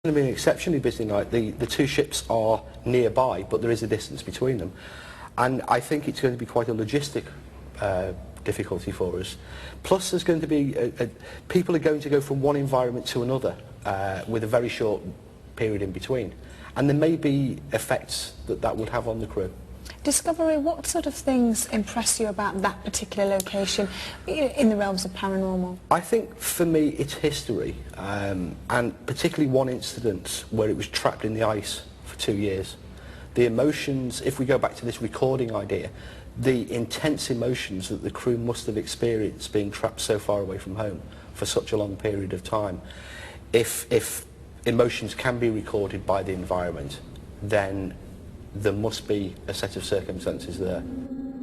going to be an exceptionally busy night. The two ships are nearby, but there is a distance between them. And I think it's going to be quite a logistic difficulty for us. Plus, there's going to be people are going to go from one environment to another with a very short period in between, and there may be effects that would have on the crew. Discovery, what sort of things impress you about that particular location in the realms of paranormal? I think for me it's history, and particularly one incident where it was trapped in the ice for 2 years. The emotions, if we go back to this recording idea, the intense emotions that the crew must have experienced being trapped so far away from home for such a long period of time. If emotions can be recorded by the environment, then there must be a set of circumstances there.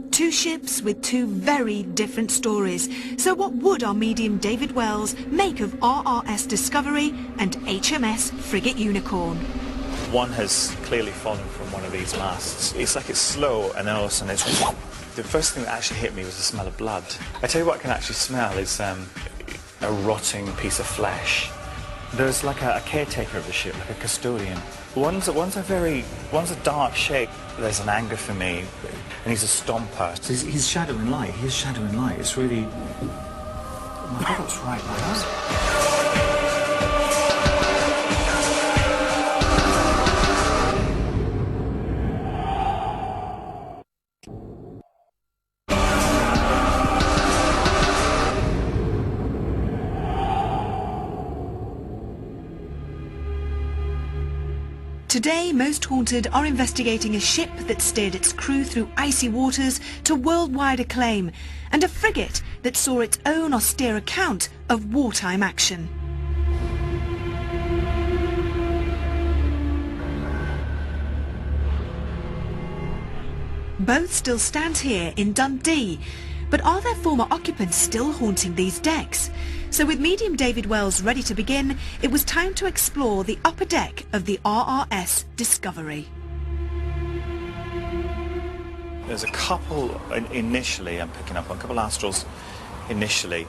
Two ships with two very different stories. So what would our medium David Wells make of RSS Discovery and HMS Frigate Unicorn? One has clearly fallen from one of these masts. It's like it's slow, and then all of a sudden it's... The first thing that actually hit me was the smell of blood. I tell you what I can actually smell is a rotting piece of flesh. There's like a caretaker of the ship, like a custodian. One's a dark shape. There's an anger for me, and he's a stomper. He's shadow and light. He's shadow and light. It's really... Oh my God, that's right, lads. Today, Most Haunted are investigating a ship that steered its crew through icy waters to worldwide acclaim, and a frigate that saw its own austere account of wartime action. Both still stand here in Dundee, but are their former occupants still haunting these decks? So with medium David Wells ready to begin, it was time to explore the upper deck of the RSS Discovery. There's a couple initially, I'm picking up on a couple of astrals initially.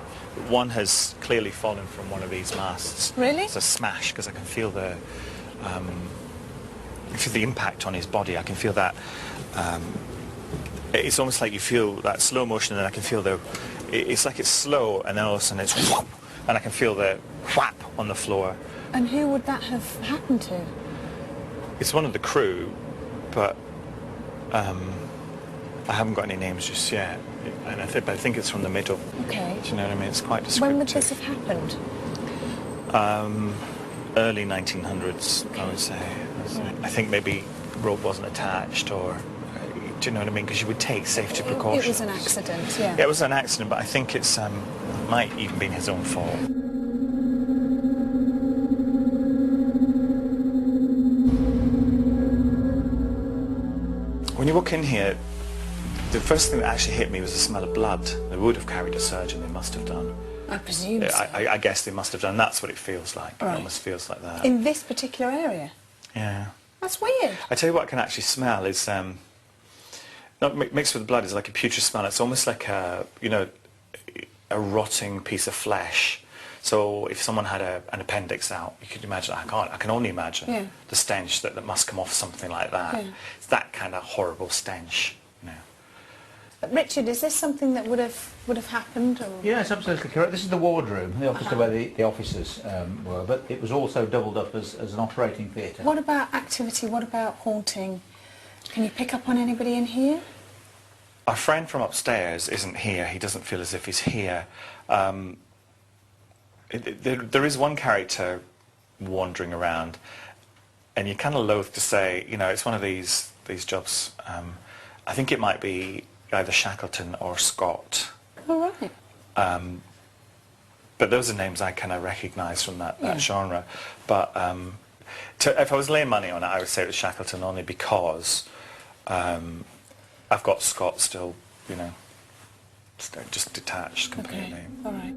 One has clearly fallen from one of these masts. Really? It's a smash, because I can feel the impact on his body. I can feel that. It's almost like you feel that slow motion, and I can feel it's like it's slow, and then all of a sudden it's whoop, and I can feel the whap on the floor. And who would that have happened to? It's one of the crew, but I haven't got any names just yet, and I think it's from the middle. Okay. Do you know what I mean? It's quite descriptive. When would this have happened? Early 1900s, okay. I would say. I think maybe rope wasn't attached, or... Do you know what I mean? Because you would take safety precautions. It was an accident, yeah. Yeah, it was an accident, but I think it's might even been his own fault. When you walk in here, the first thing that actually hit me was the smell of blood. They would have carried a surgeon, they must have done. I presume so. I guess they must have done. That's what it feels like. Right. It almost feels like that. In this particular area? Yeah. That's weird. I tell you what I can actually smell is... not mixed with blood is like a putrid smell. It's almost like a rotting piece of flesh. So if someone had an appendix out, you could imagine. I can only imagine the stench that must come off something like that. Yeah. It's that kind of horrible stench. You know. Richard, is this something that would have happened? Or? Yeah, it's absolutely correct. This is the wardroom, the office where the officers were, but it was also doubled up as an operating theatre. What about activity? What about haunting? Can you pick up on anybody in here? Our friend from upstairs isn't here. He doesn't feel as if he's here. There is one character wandering around, and you're kind of loath to say, you know, it's one of these jobs. I think it might be either Shackleton or Scott. All right. But those are names I kind of recognise from that genre. But if I was laying money on it, I would say it was Shackleton, only because I've got Scott still, you know, just detached completely. Okay. All right.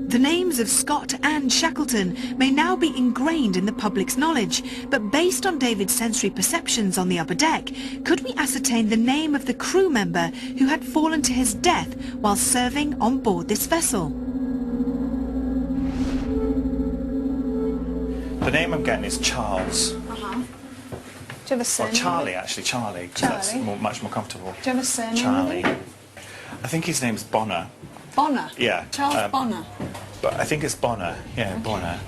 The names of Scott and Shackleton may now be ingrained in the public's knowledge, but based on David's sensory perceptions on the upper deck, could we ascertain the name of the crew member who had fallen to his death while serving on board this vessel? The name I'm getting is Charles. Do you have a Or surname? Charlie, actually, Charlie, because that's Charlie? much more comfortable. Do you have a surname? Charlie. with him? I think his name's Bonner, Bonner? Yeah, Charles Bonner. but I think it's Bonner. Yeah, Okay. Bonner.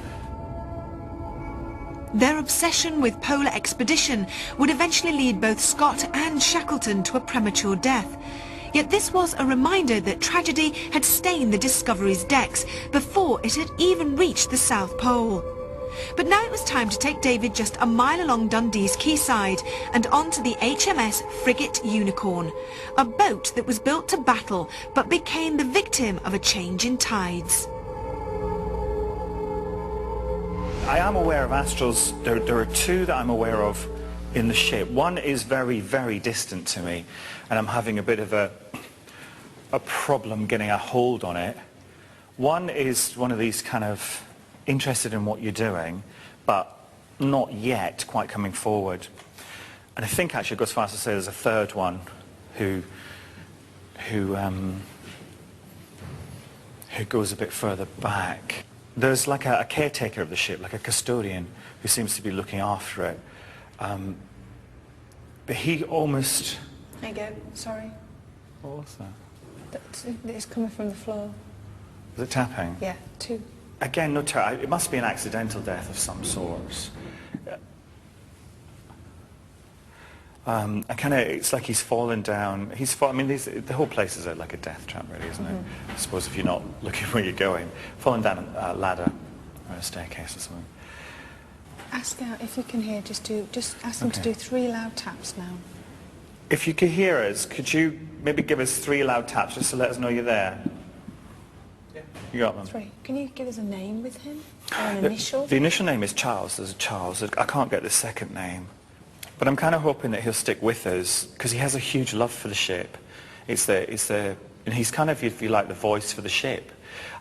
Their obsession with polar expedition would eventually lead both Scott and Shackleton to a premature death. Yet this was a reminder that tragedy had stained the Discovery's decks before it had even reached the South Pole. But now it was time to take David just a mile along Dundee's quayside and onto the HMS frigate Unicorn, a boat that was built to battle but became the victim of a change in tides. I am aware of astrals. There are two that I'm aware of in the ship. One is very, very distant to me, and I'm having a bit of a problem getting a hold on it. One is one of these kind of interested in what you're doing, but not yet quite coming forward. And I think actually it goes fast to say there's a third one who goes a bit further back. There's like a caretaker of the ship, like a custodian, who seems to be looking after it. But he almost... There you go. Sorry. What was that? It's coming from the floor. Was it tapping? Yeah, 2. Again, no, it must be an accidental death of some sort. It's like he's fallen down. I mean, the whole place is like a death trap, really, isn't it? I suppose if you're not looking where you're going. Fallen down a ladder or a staircase or something. Ask out if you can hear. Just ask them to do 3 loud taps now. If you could hear us, could you maybe give us 3 loud taps just to let us know you're there? Yeah. You got them? 3. Can you give us a name with him? Or an initial? The initial name is Charles. There's a Charles. I can't get the second name. But I'm kind of hoping that he'll stick with us because he has a huge love for the ship. And he's kind of, if you like, the voice for the ship.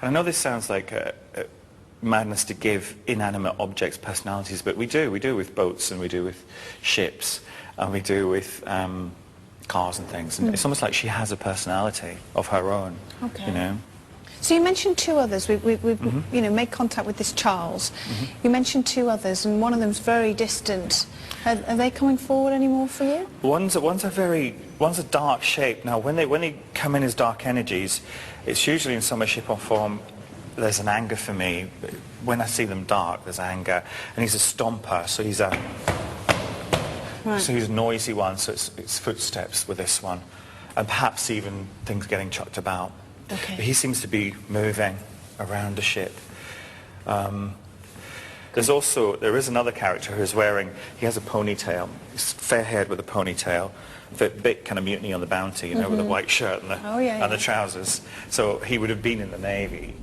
And I know this sounds like a madness to give inanimate objects personalities, but we do with boats and we do with ships and we do with cars and things. And it's almost like she has a personality of her own, Okay. you know. So you mentioned 2 others. We've you know, made contact with this Charles. You mentioned 2 others, and one of them's very distant. Are they coming forward anymore for you? One's a dark shape. Now, when they come in as dark energies, it's usually in some way, shape or form. There's an anger for me. When I see them dark, there's anger, and he's a stomper. So he's a noisy one. So it's footsteps with this one, and perhaps even things getting chucked about. Okay. But he seems to be moving around the ship. There is another character who's he has a ponytail. He's fair-haired with a ponytail, a bit kind of Mutiny on the Bounty, you know, with a white shirt and the trousers. So he would have been in the Navy.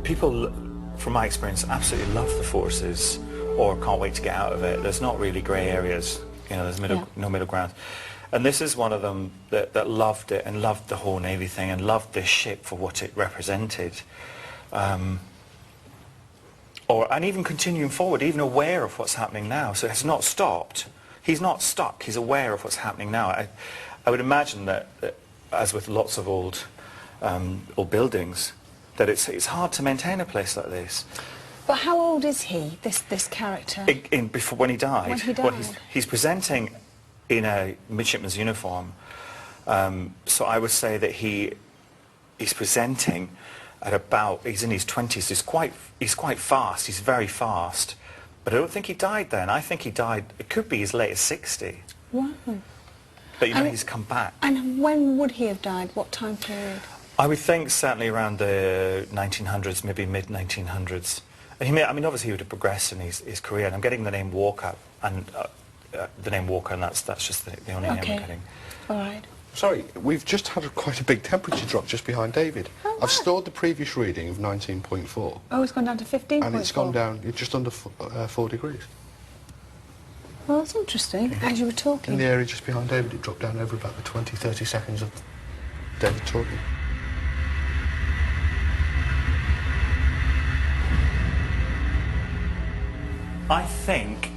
People, from my experience, absolutely love the forces or can't wait to get out of it. There's not really grey areas. You know, there's no middle ground. And this is one of them that loved it and loved the whole Navy thing and loved this ship for what it represented. And even continuing forward, even aware of what's happening now. So it's not stopped. He's not stuck. He's aware of what's happening now. I would imagine that as with lots of old buildings, that it's hard to maintain a place like this. But how old is he, this character? Before when he died. When he died. Well, he's presenting in a midshipman's uniform. So I would say that he's presenting at about, he's in his 20s. He's quite fast. He's very fast. But I don't think he died then. I think he died, it could be as late as 60. Wow. But you know, he's come back. And when would he have died? What time period? I would think certainly around the 1900s, maybe mid-1900s. I mean, obviously he would have progressed in his career, and I'm getting the name Walker, and that's just the only name I'm getting. All right. Sorry, we've just had quite a big temperature drop just behind David. Oh, I've stored the previous reading of 19.4. Oh, it's gone down to 15.4. And it's gone down just under 4 degrees. Well, that's interesting. As you were talking. In the area just behind David, it dropped down over about the 20-30 seconds of David talking. I think